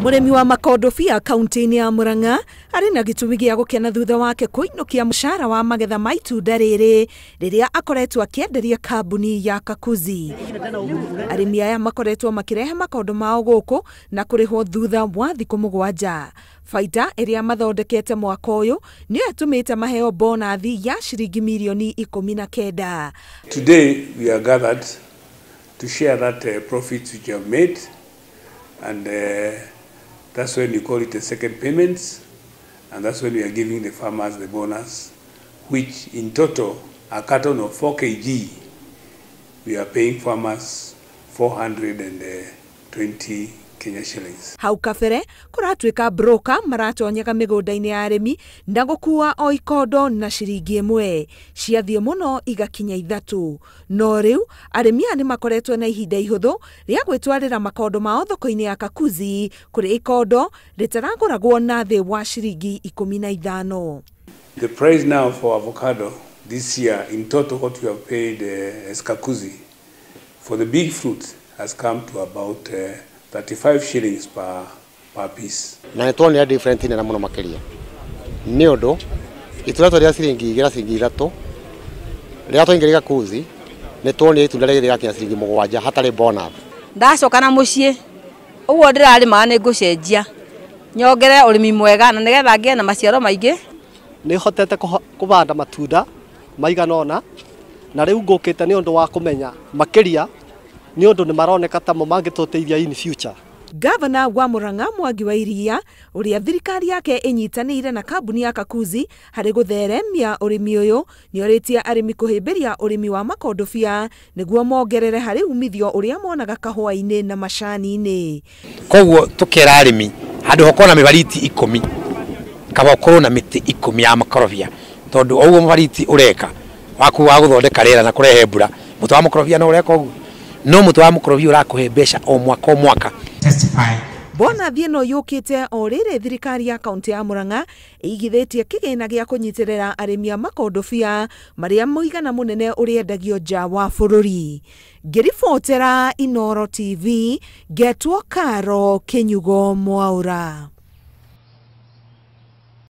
Muremi wa makondobia kaunti-inĩ ya Murang'a arĩ na gĩtũmi gĩa gũkena thutha wake kũinũkia mũcara wa magetha ma itunda rĩrĩ rĩrĩa akoretwo akĩenderia kambuni ya Kakuzi. Arĩmi aya makoretwo makĩrehe makondo mao gũkũ na kũrĩhwo thutha wa thikũ 7. Faida ĩrĩa mathondekete mwaka ũyũ nĩyo ĩtũmĩte maheo bonathi ya shiringi milioni 19. Today we are gathered to share that profits which you have made, and that's when you call it a second payments, and that's when we are giving the farmers the bonus, which in total, a carton of 4 kg, we are paying farmers 420 Kenya shillings. Hau kabere kũratuĩka broker maratonyega mĩgũnda-inĩ ya arĩmi na gũkua o ikondo na shiringi 1 ciathiĩ mũno igakinya 3. No rĩu arĩmi nĩ makoretwo na ihinda ihũthũ rĩa gwĩtwarĩra makondo mao thoko-inĩ ya Kakuzi kũrĩ ikondo rĩtaragũragwo na thĩ wa shiringi 15. The price now for avocado this year, in total what we have paid as Kakuzi for the big fruit has come to about 35 shillings per piece. Na nĩtuonire different nene mũno makĩria. Nĩ ũndũ itunda rĩa shiringi 3 rĩa twaingĩrire Kakuzi nĩtuonire itunda rĩrĩ rĩrakinya shiringi 7 hatarĩ bonus. Ndacoka na mũciĩ ũguo ndĩrarĩma nĩ ngũcenjia nyongere ũrĩmi mwega na nĩgetha ngĩe na maciaro maingĩ. Nĩ hotete kũbanda matunda maiganona na rĩu ngũkĩte nĩ ũndũ wa kũmenya makĩria nĩ ũndũ nĩ maroneka ta mo mangĩtũteithia in future. Gavana wa Murang'a Mwangi wa Iria ũrĩa thirikari yake ĩnyitanĩire na kambuni ya Kakuzi harĩ gũtheremia ũrĩmi ũyũ nĩorĩtie arĩmi kũhĩmbĩria ũrĩmi wa makondobia nĩguo mongerere harĩ umithio ũrĩa monaga kahũa-inĩ na macani-inĩ. Koguo tũkera arĩmi handũ hokona mĩbariti 10 kaba ũkorwo na mĩtĩ 10 ya makorobia tondũ ũguo mũbariti ũreka waku wa gũthondeka rĩera na kũrehe mbura mũtĩ wa makorobia no ũreka ũguo no mũtĩ wa makorobia ũrakũhe mbeca o mwaka. Bonathi ĩno yũkĩte o rĩrĩ thirikari ya kaunti ya Murang'a ĩigithĩtie kĩgĩna gĩa kũnyitĩrĩra arĩmi a makondobia marĩa mũigana mũnene ũrĩendagio nja wa bũrũri. Ngĩribotera Inooro TV, Getwo Karo Kenyugo Mwaura.